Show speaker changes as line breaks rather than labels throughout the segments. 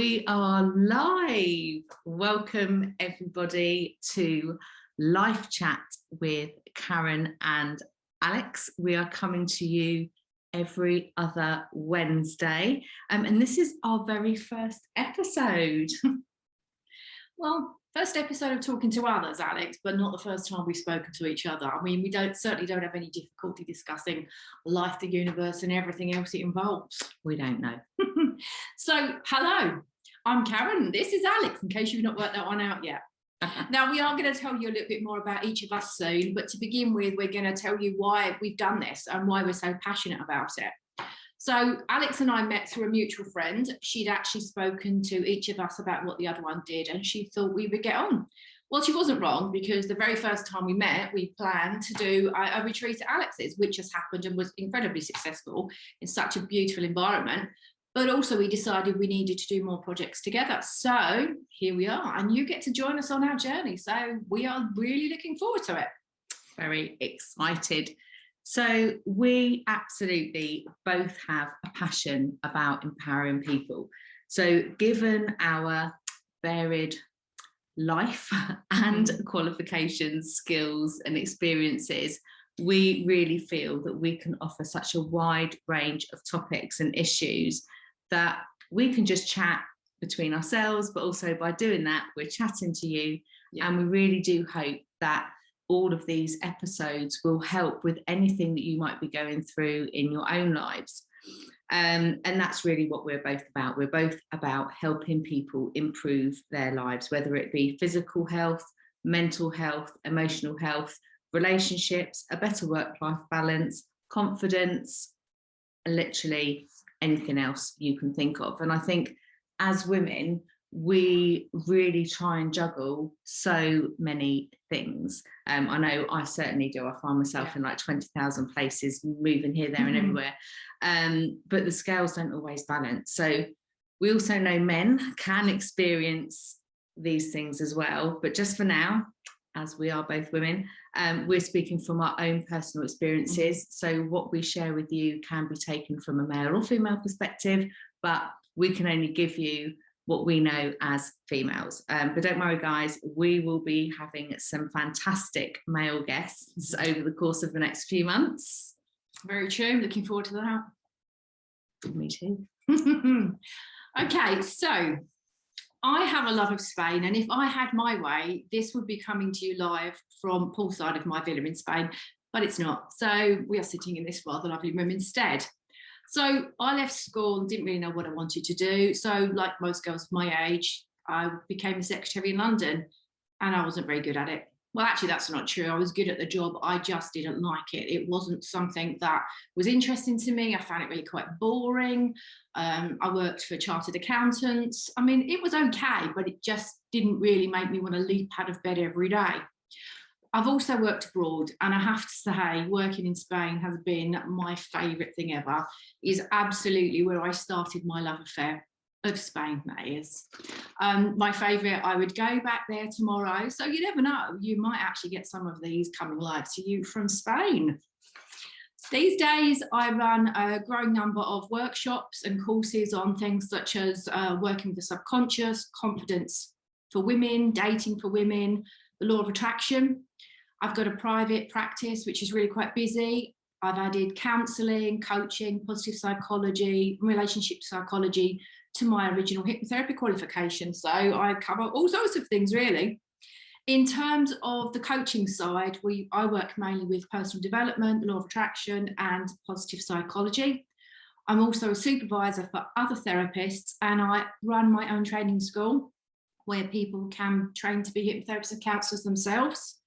We are live. Welcome everybody to Life Chat with Karen and Alex. We are coming to you every other Wednesday, and this is our very first episode.
Well, first episode of talking to others, Alex, but not the first time we've spoken to each other. I mean, we certainly don't have any difficulty discussing life, the universe, and everything else it involves.
We don't know.
So, hello, I'm Karen. This is Alex, in case you've not worked that one out yet. Now, we are going to tell you a little bit more about each of us soon, but to begin with, we're going to tell you why we've done this and why we're so passionate about it. So Alex and I met through a mutual friend. She'd actually spoken to each of us about what the other one did, and she thought we would get on. Well, she wasn't wrong, because the very first time we met, we planned to do a retreat at Alex's, which has happened and was incredibly successful in such a beautiful environment. But also we decided we needed to do more projects together. So here we are, and you get to join us on our journey. So we are really looking forward to it.
Very excited. So we absolutely both have a passion about empowering people. So given our varied life and qualifications, skills and experiences, we really feel that we can offer such a wide range of topics and issues that we can just chat between ourselves, but also by doing that, we're chatting to you. Yeah. And we really do hope that all of these episodes will help with anything that you might be going through in your own lives. And that's really what we're both about. We're both about helping people improve their lives, whether it be physical health, mental health, emotional health, relationships, a better work-life balance, confidence, literally anything else you can think of. And I think as women, we really try and juggle so many things. I know I certainly do. I find myself in like 20,000 places, moving here, there and everywhere. But the scales don't always balance. So we also know men can experience these things as well. But just for now, as we are both women, we're speaking from our own personal experiences. So what we share with you can be taken from a male or female perspective, but we can only give you what we know as females. But don't worry, guys, we will be having some fantastic male guests over the course of the next few months.
Very true. Looking forward to that.
Me too.
Okay, so I have a love of Spain, and if I had my way, this would be coming to you live from poolside of my villa in Spain, but it's not. So we are sitting in this rather lovely room instead. So I left school and didn't really know what I wanted to do. So like most girls my age, I became a secretary in London, and I wasn't very good at it. Well, actually, that's not true. I was good at the job. I just didn't like it. It wasn't something that was interesting to me. I found it really quite boring. I worked for chartered accountants. I mean, it was okay, but it just didn't really make me want to leap out of bed every day. I've also worked abroad, and I have to say, working in Spain has been my favourite thing ever. It is absolutely where I started my love affair of Spain, that is. My favourite, I would go back there tomorrow. So you never know, you might actually get some of these coming live to you from Spain. These days, I run a growing number of workshops and courses on things such as working with the subconscious, confidence for women, dating for women, the law of attraction. I've got a private practice, which is really quite busy. I've added counselling, coaching, positive psychology, relationship psychology to my original hypnotherapy qualification. So I cover all sorts of things, really. In terms of the coaching side, I work mainly with personal development, the law of attraction and positive psychology. I'm also a supervisor for other therapists, and I run my own training school where people can train to be hypnotherapists and counsellors themselves.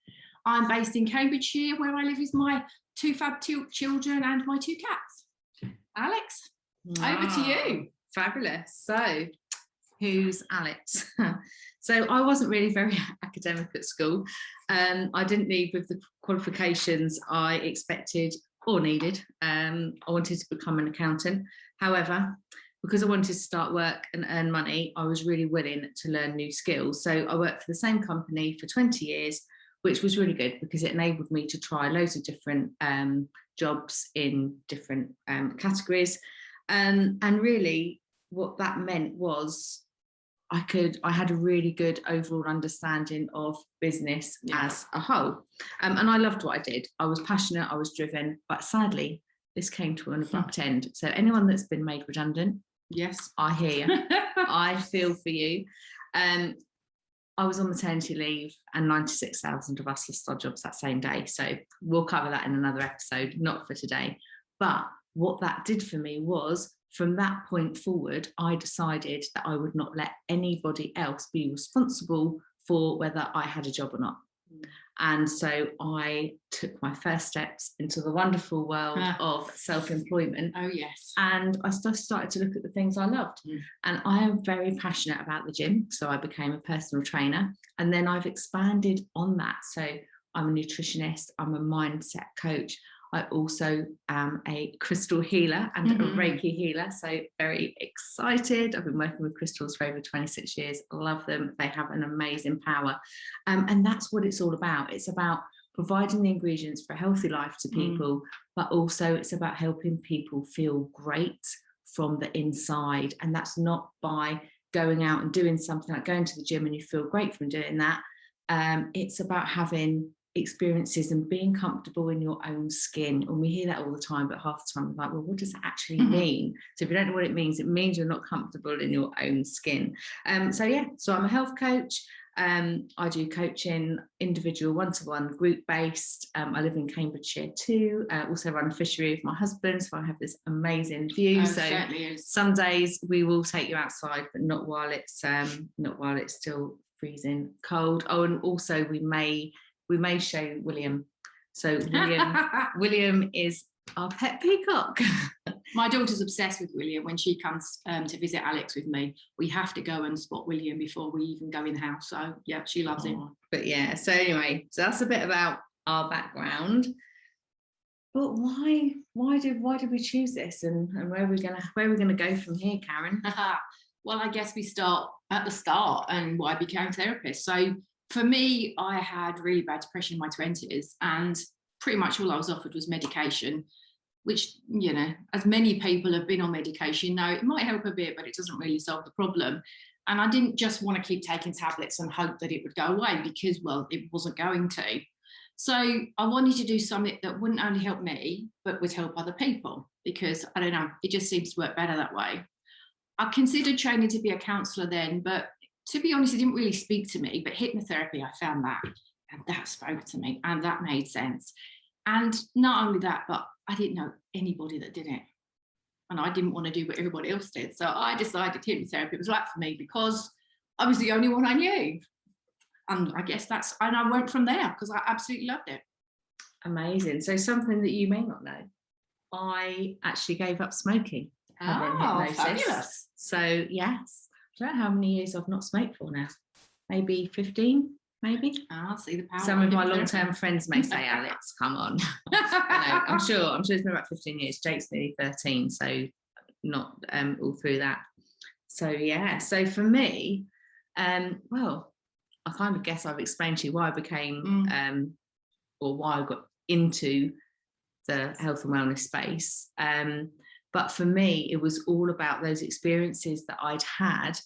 I'm based in Cambridgeshire, where I live with my two fab children and my two cats. Alex, over to you.
Fabulous. So who's Alex? So I wasn't really very academic at school. I didn't leave with the qualifications I expected or needed. I wanted to become an accountant. However, because I wanted to start work and earn money, I was really willing to learn new skills. So I worked for the same company for 20 years, which was really good because it enabled me to try loads of different jobs in different categories. And really what that meant was I had a really good overall understanding of business as a whole. And I loved what I did. I was passionate, I was driven, but sadly, this came to an abrupt end. So anyone that's been made redundant,
yes,
I hear you. I feel for you. I was on maternity leave and 96,000 of us lost our jobs that same day. So we'll cover that in another episode, not for today. But what that did for me was, from that point forward, I decided that I would not let anybody else be responsible for whether I had a job or not. And so I took my first steps into the wonderful world of self-employment.
Oh, yes.
And I started to look at the things I loved. And I am very passionate about the gym. So I became a personal trainer. And then I've expanded on that. So I'm a nutritionist, I'm a mindset coach. I also am a crystal healer and a Reiki healer. So very excited. I've been working with crystals for over 26 years. I love them. They have an amazing power. And that's what it's all about. It's about providing the ingredients for a healthy life to people, but also it's about helping people feel great from the inside. And that's not by going out and doing something like going to the gym and you feel great from doing that. It's about having experiences and being comfortable in your own skin. And we hear that all the time, but half the time we're like, well, what does that actually mean? So if you don't know what it means you're not comfortable in your own skin. So I'm a health coach. I do coaching, individual, one-to-one, group-based. I live in Cambridgeshire too. Also run a fishery with my husband, so I have this amazing view. So some days we will take you outside, but not while it's still freezing cold. Oh, and also we may show William. So William is our pet peacock.
My daughter's obsessed with William. When she comes to visit Alex with me, we have to go and spot William before we even go in the house. So yeah, she loves him.
But yeah, so anyway, so that's a bit about our background. But why did we choose this, and where are we gonna go from here, Karen?
Well, I guess we start at the start and why I became a therapist. So for me, I had really bad depression in my 20s, and pretty much all I was offered was medication, which, you know, as many people have been on medication, now it might help a bit, but it doesn't really solve the problem. And I didn't just want to keep taking tablets and hope that it would go away because, well, it wasn't going to. So I wanted to do something that wouldn't only help me, but would help other people because, I don't know, it just seems to work better that way. I considered training to be a counsellor then, but to be honest, it didn't really speak to me, but hypnotherapy, I found that, and that spoke to me, and that made sense. And not only that, but I didn't know anybody that did it. And I didn't want to do what everybody else did. So I decided hypnotherapy was right for me because I was the only one I knew. And I guess and I went from there because I absolutely loved it.
Amazing. So something that you may not know, I actually gave up smoking.
Oh, fabulous.
So yes. I don't know how many years I've not smoked for now. Maybe 15, maybe.
I'll see the power.
Some of my long-term friends may say, Alex, come on. I'm sure it's been about 15 years. Jake's nearly 13, so not all through that. So yeah, so for me, well, I kind of guess I've explained to you why I became or why I got into the health and wellness space. But for me, it was all about those experiences that I'd had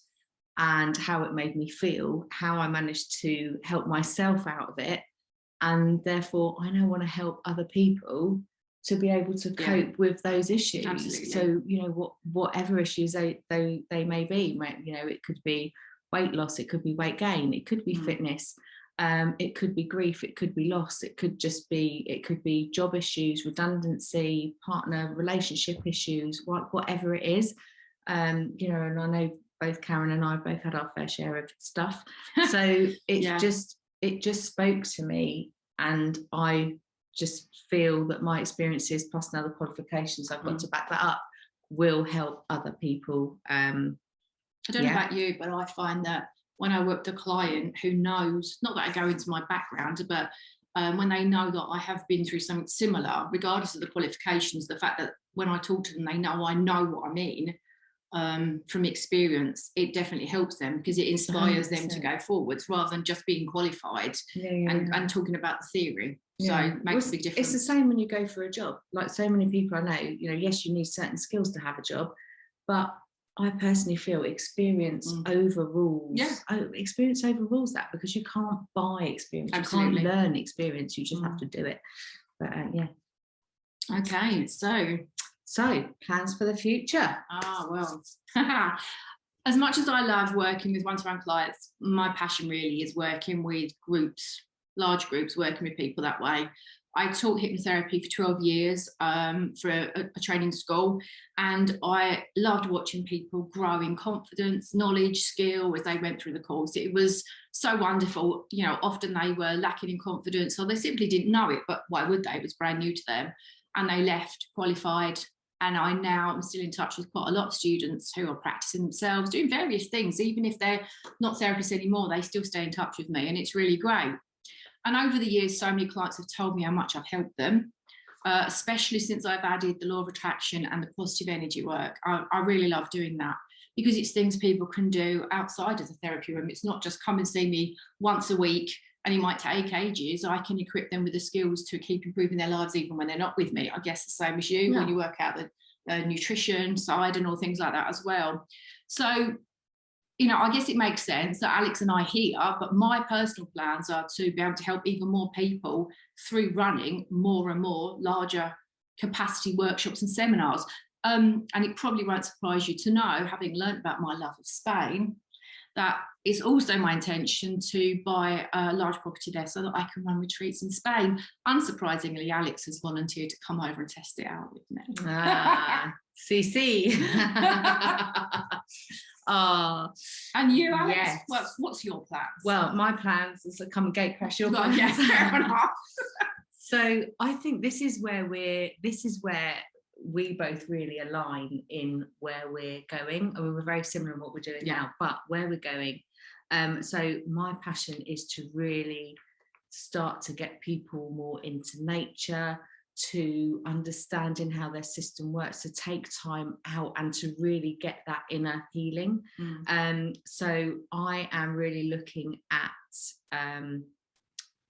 and how it made me feel, how I managed to help myself out of it. And therefore, I now want to help other people to be able to cope with those issues. Absolutely. So, you know, whatever issues they may be, you know, it could be weight loss, it could be weight gain, it could be fitness. It could be grief, it could be loss, it could be job issues, redundancy, partner relationship issues, whatever it is. You know, and I know both Karen and I both had our fair share of stuff. So it just spoke to me, and I just feel that my experiences plus another qualifications I've got to back that up will help other people. I
don't know about you, but I find that when I work with a client who knows, not that I go into my background, but when they know that I have been through something similar, regardless of the qualifications, the fact that when I talk to them, they know I know what I mean from experience, it definitely helps them because it inspires 100%. Them to go forwards rather than just being qualified and talking about the theory. So it makes a big difference.
It's the same when you go for a job. Like so many people I know, you know, yes, you need certain skills to have a job, but I personally feel experience overrules.
Yeah.
Experience overrules that, because you can't buy experience.
Absolutely.
You can't learn experience. You just have to do it. But yeah.
Okay, so
plans for the future.
Well, as much as I love working with one-to-one clients, my passion really is working with groups, large groups, working with people that way. I taught hypnotherapy for 12 years for a training school, and I loved watching people grow in confidence, knowledge, skill as they went through the course. It was so wonderful. You know, often they were lacking in confidence, or they simply didn't know it, but why would they? It was brand new to them. And they left qualified. And I now am still in touch with quite a lot of students who are practicing themselves, doing various things. Even if they're not therapists anymore, they still stay in touch with me, and it's really great. And over the years, so many clients have told me how much I've helped them, especially since I've added the law of attraction and the positive energy work. I really love doing that, because it's things people can do outside of the therapy room. It's not just come and see me once a week and it might take ages. I can equip them with the skills to keep improving their lives even when they're not with me. I guess the same as you, when you work out the nutrition side and all things like that as well. So, you know, I guess it makes sense that Alex and I here, but my personal plans are to be able to help even more people through running more and more larger capacity workshops and seminars. And it probably won't surprise you to know, having learned about my love of Spain, that it's also my intention to buy a large property there so that I can run retreats in Spain. Unsurprisingly, Alex has volunteered to come over and test it out with me.
CC.
And you, Alex?
Yes.
What's your plans?
Well, my plans is to come and gate crash your plans.
Yeah, fair enough.
So I think this is where we both really align in where we're going. I mean, we're very similar in what we're doing now, but where we're going. So my passion is to really start to get people more into nature, to understanding how their system works, to take time out and to really get that inner healing. So I am really looking at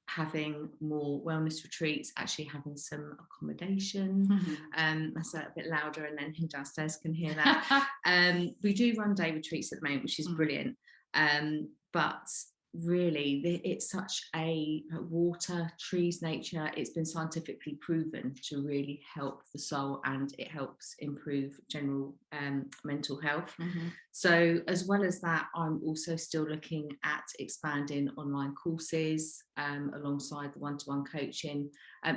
having more wellness retreats, actually having some accommodation. That's a bit louder, and then him downstairs can hear that. We do run day retreats at the moment, which is brilliant. But really, it's such a water, trees, nature. It's been scientifically proven to really help the soul, and it helps improve general mental health. So as well as that, I'm also still looking at expanding online courses alongside the one-to-one coaching,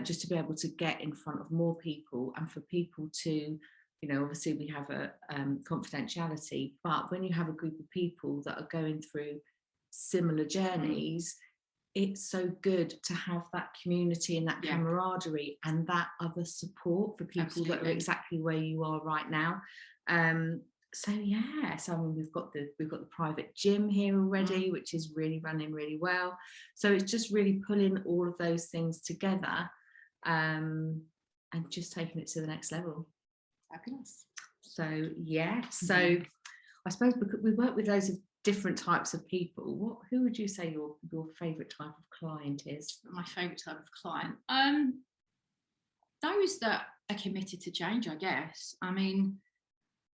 just to be able to get in front of more people, and for people to, you know, obviously we have a confidentiality, but when you have a group of people that are going through similar journeys, it's so good to have that community and that camaraderie and that other support for people that are exactly where you are right now. So I mean, we've got the private gym here already, which is really running really well. So it's just really pulling all of those things together, and just taking it to the next level.
Fabulous.
So so I suppose we work with loads of different types of people. Who would you say your favorite type of client is?
My favorite type of client, those that are committed to change, I guess. I mean,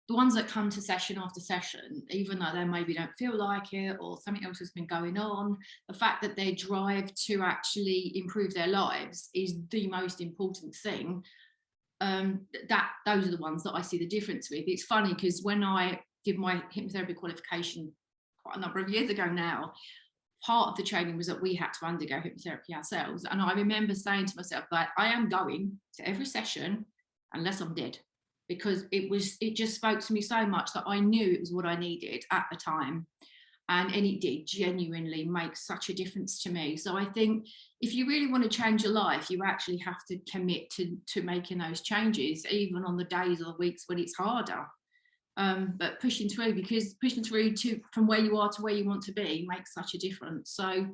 the ones that come to session after session, even though they maybe don't feel like it or something else has been going on, the fact that their drive to actually improve their lives is the most important thing. Those are the ones that I see the difference with. It's funny because when I did my hypnotherapy qualification quite a number of years ago now, part of the training was that we had to undergo hypnotherapy ourselves. And I remember saying to myself that I am going to every session unless I'm dead, because it just spoke to me so much that I knew it was what I needed at the time. And it did genuinely make such a difference to me. So I think if you really want to change your life, you actually have to commit to making those changes, even on the days or weeks when it's harder. But pushing through from where you are to where you want to be makes such a difference. So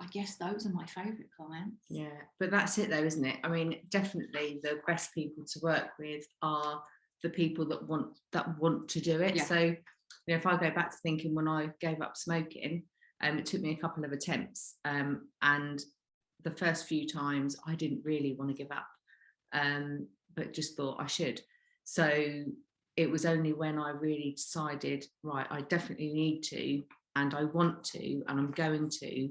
I guess those are my favourite clients.
Yeah, but that's it though, isn't it? I mean, definitely the best people to work with are the people that want to do it. So, you know, if I go back to thinking when I gave up smoking, it took me a couple of attempts, and the first few times I didn't really want to give up, but just thought I should. So it was only when I really decided, right, I definitely need to, and I want to, and I'm going to,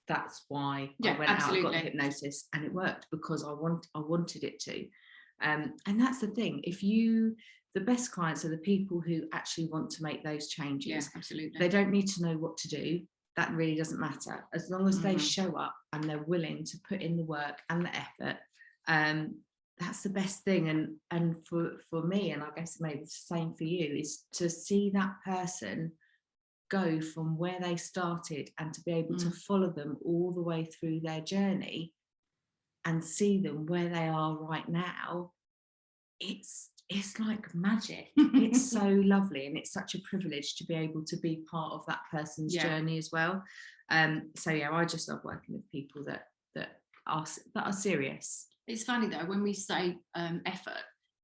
that's why I went out and got the hypnosis, and it worked because I wanted it to. And that's the thing. The best clients are the people who actually want to make those changes.
Yeah, absolutely.
They don't need to know what to do. That really doesn't matter. As long as they show up and they're willing to put in the work and the effort, that's the best thing. And for me, and I guess maybe it's the same for you, is to see that person go from where they started and to be able to follow them all the way through their journey and see them where they are right now. It's like magic. It's so lovely, and it's such a privilege to be able to be part of that person's journey as well. So yeah, I just love working with people that are serious.
It's funny though, when we say effort,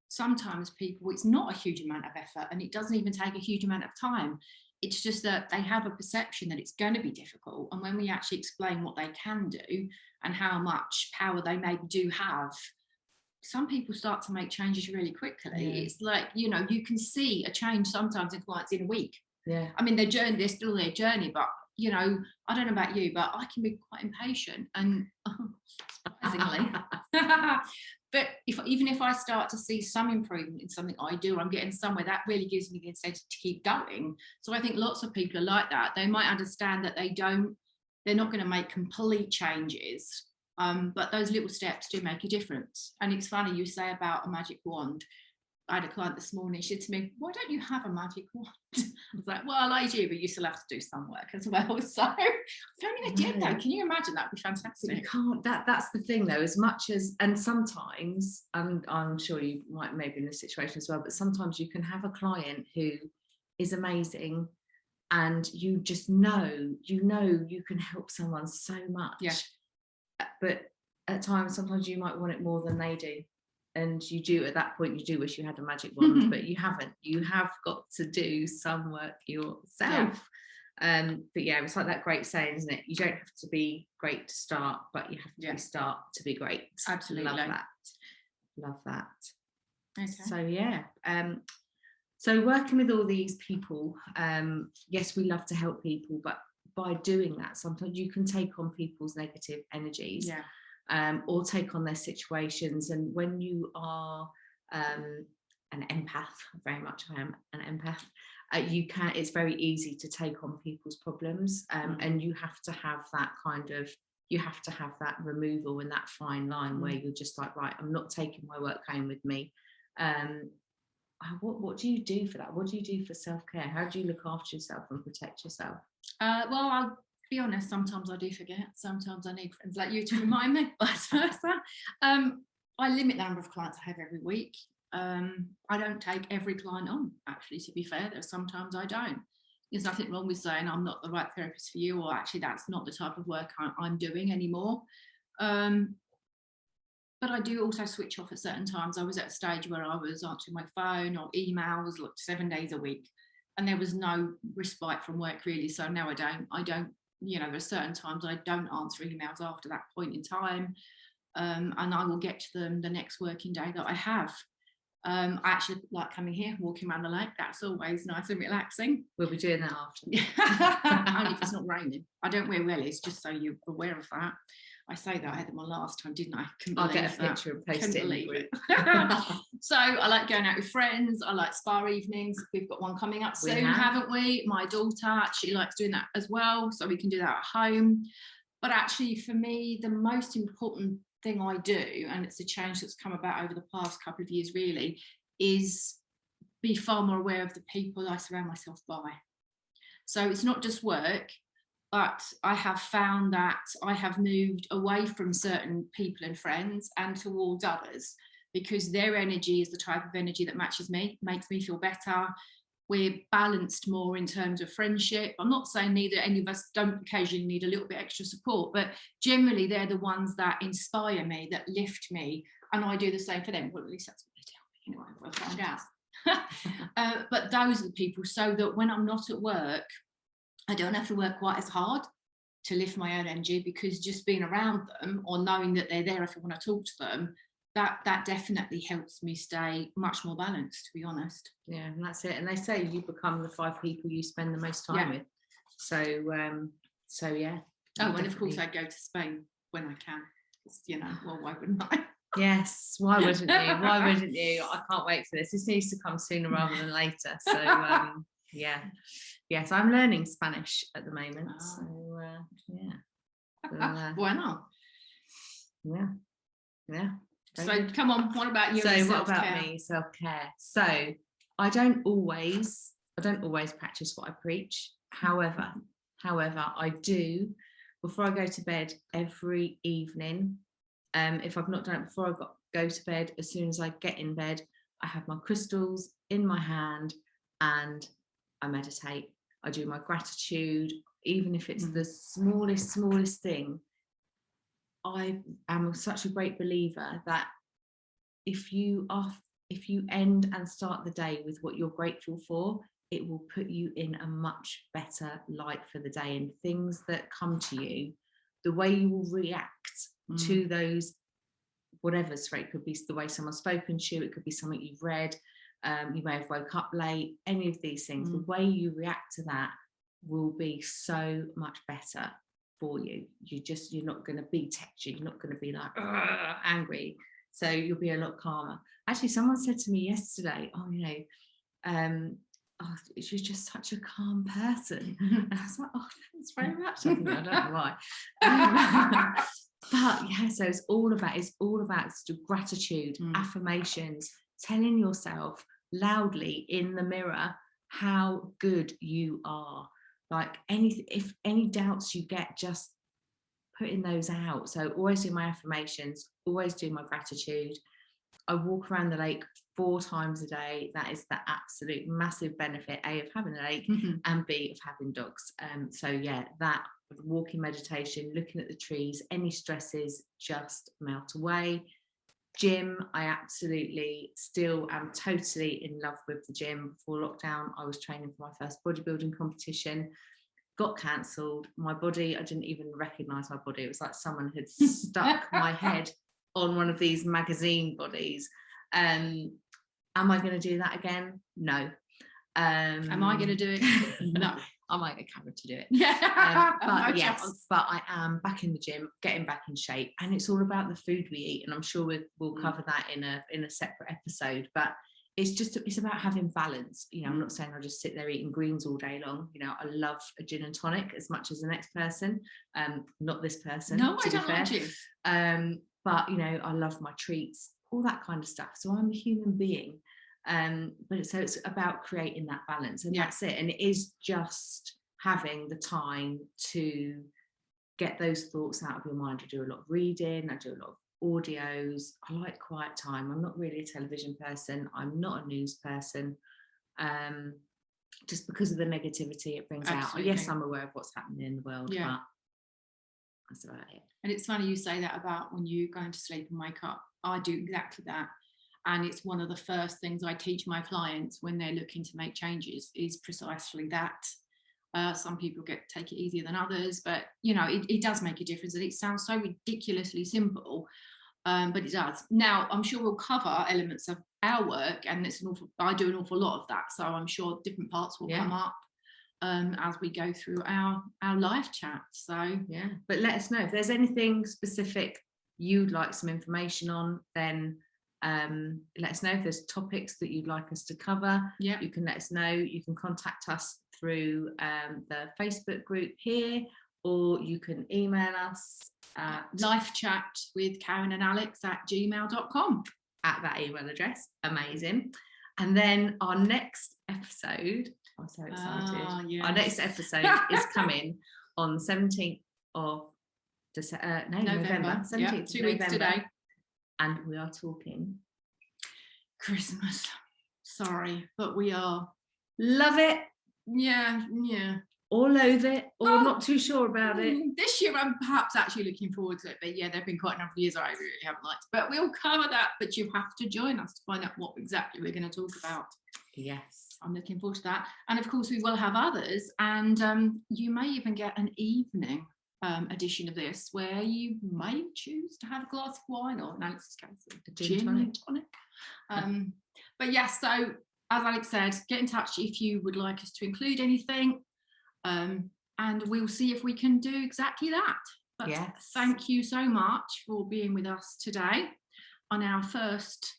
sometimes people, it's not a huge amount of effort, and it doesn't even take a huge amount of time. It's just that they have a perception that it's going to be difficult, and when we actually explain what they can do and how much power they maybe do have, some people start to make changes really quickly. It's like, you know, you can see a change sometimes in clients in a week. I mean, they're still their journey, but you know, I don't know about you, but I can be quite impatient, and surprisingly but even if I start to see some improvement in something I do, I'm getting somewhere, that really gives me the incentive to keep going. So I think lots of people are like that. They might understand that they're not going to make complete changes, but those little steps do make a difference. And it's funny you say about a magic wand. I had a client this morning, she said to me, why don't you have a magic wand? I was like, well, I do, but you still have to do some work as well. So if only I did though, can you imagine? That would be fantastic.
You can't, that's the thing though, as much as, and sometimes, I'm sure you might maybe in this situation as well, but sometimes you can have a client who is amazing and you just know you can help someone so much. But at times, sometimes you might want it more than they do. And you do, at that point, you do wish you had a magic wand, but you haven't. You have got to do some work yourself. But yeah, it's like that great saying, isn't it? You don't have to be great to start, but you have to start to be great.
Absolutely.
Love that.
Okay.
So yeah. So working with all these people, yes, we love to help people, but by doing that, sometimes you can take on people's negative energies. Or take on their situations. And when you are an empath, very much I am an empath, it's very easy to take on people's problems, and you have to have that removal and that fine line where you're just like, right, I'm not taking my work home with me. What do you do for that? What do you do for self-care? How do you look after yourself and protect yourself?
Well, I'll be honest, sometimes I do forget. Sometimes I need friends like you to remind me, vice versa. I limit the number of clients I have every week. I don't take every client on, actually, to be fair. There's sometimes I don't. There's nothing wrong with saying I'm not the right therapist for you, or actually that's not the type of work I'm doing anymore. But I do also switch off at certain times. I was at a stage where I was answering my phone or emails like 7 days a week, and there was no respite from work really. So no, I don't, you know, there's certain times I don't answer emails after that point in time, and I will get to them the next working day that I have. I actually like coming here, walking around the lake. That's always nice and relaxing.
We'll be doing that after.
Only if it's not raining. I don't wear wellies, just so you're aware of that. I say that I had them on last time, didn't I?
I'll get a picture and post it in the group.
So I like going out with friends. I like spa evenings. We've got one coming up soon, haven't we? My daughter, she likes doing that as well, so we can do that at home. But actually, for me, the most important thing I do, and it's a change that's come about over the past couple of years really, is be far more aware of the people I surround myself by. So it's not just work, but I have found that I have moved away from certain people and friends and towards others, because their energy is the type of energy that matches me, makes me feel better. We're balanced more in terms of friendship. I'm not saying any of us don't occasionally need a little bit extra support, but generally they're the ones that inspire me, that lift me, and I do the same for them. Well, at least that's what they tell me. Anyway, we'll find out. But those are the people, so that when I'm not at work, I don't have to work quite as hard to lift my own energy, because just being around them or knowing that they're there if I want to talk to them that definitely helps me stay much more balanced, to be honest.
Yeah, and that's it. And they say you become the 5 people you spend the most time with. So yeah.
Oh, and of course I go to Spain when I can. Well, why wouldn't I?
Yes, why wouldn't you? Why wouldn't you? I can't wait for this. This needs to come sooner rather than later. So yeah. Yes, I'm learning Spanish at the moment. So yeah.
Why not?
Yeah.
So come on, what about you?
So what about me? Self-care. So I don't always practice what I preach. However, I do, before I go to bed every evening. If I've not done it before I go to bed, as soon as I get in bed, I have my crystals in my hand and I meditate. I do my gratitude, even if it's the smallest thing. I am such a great believer that if you end and start the day with what you're grateful for, it will put you in a much better light for the day, and things that come to you, the way you will react to those, whatever's right. It could be the way someone's spoken to you, it could be something you've read, you may have woke up late, any of these things, the way you react to that will be so much better for you. You're not going to be textured, you're not going to be like angry, so you'll be a lot calmer. Actually, someone said to me yesterday, she's just such a calm person. And I was like, oh, thanks very much. I don't know why. But yeah, so it's all about gratitude, affirmations, telling yourself loudly in the mirror how good you are. Like if any doubts you get, just putting those out. So always do my affirmations, always do my gratitude. I walk around the lake 4 times a day. That is the absolute massive benefit, A, of having a lake, and B, of having dogs. So yeah, that walking meditation, looking at the trees, any stresses just melt away. Gym, I absolutely still am totally in love with the gym. Before lockdown, I was training for my first bodybuilding competition, got cancelled. My body, I didn't even recognise my body. It was like someone had stuck my head on one of these magazine bodies. Am I going to do that again? No.
Am I going to do it? No.
I might get Cameron to do it.
But
yes, but I am back in the gym, getting back in shape, and it's all about the food we eat. And I'm sure we'll cover that in a separate episode. But it's about having balance. I'm not saying I'll just sit there eating greens all day long. I love a gin and tonic as much as the next person. Not this person.
No, I don't like you.
But I love my treats, all that kind of stuff. So I'm a human being. But so it's about creating that balance, and that's it. And it is just having the time to get those thoughts out of your mind. I do a lot of reading, I do a lot of audios. I like quiet time. I'm not really a television person, I'm not a news person, just because of the negativity it brings out. Yes, I'm aware of what's happening in the world, but that's about it.
And it's funny you say that about when you go into sleep and wake up. I do exactly that. And it's one of the first things I teach my clients when they're looking to make changes is precisely that. Some people take it easier than others, but it does make a difference. And it sounds so ridiculously simple, but it does. Now, I'm sure we'll cover elements of our work, and I do an awful lot of that. So I'm sure different parts will come up as we go through our live chat. So
yeah, but let us know if there's anything specific you'd like some information on. Then let us know. If there's topics that you'd like us to cover, you can let us know. You can contact us through the Facebook group here, or you can email us at
lifechatwithkarenandalex@gmail.com
at that email address. Amazing. And then our next episode, I'm so excited. Yes. Our next episode is coming on 17th of November. 17th
2 weeks today.
And we are talking
Christmas. Sorry, but we are.
Love it.
Yeah.
Or loathe it, or not too sure about it.
This year I'm perhaps actually looking forward to it, but there have been quite a number of years I really haven't liked it. But we'll cover that, but you have to join us to find out what exactly we're going to talk about.
Yes.
I'm looking forward to that. And of course we will have others, and you may even get an evening edition of this, where you may choose to have a glass of wine, or in Alex's case,
a gin tonic.
But yes, so as Alex said, get in touch if you would like us to include anything, and we'll see if we can do exactly that. But
yes,
thank you so much for being with us today on our first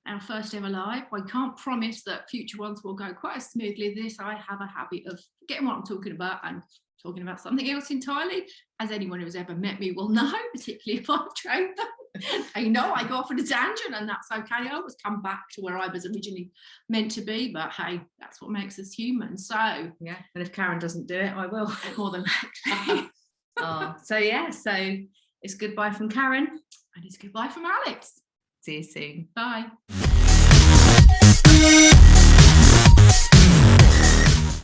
ever live. I can't promise that future ones will go quite as smoothly as this. I have a habit of forgetting what I'm talking about and talking about something else entirely, as anyone who's ever met me will know, particularly if I've trained them. They know I go off on a tangent, and that's okay. I always come back to where I was originally meant to be, but hey, that's what makes us human. So
yeah, and if Karen doesn't do it, I will.
More than likely.
So it's goodbye from Karen,
and it's goodbye from Alex.
See you soon.
Bye.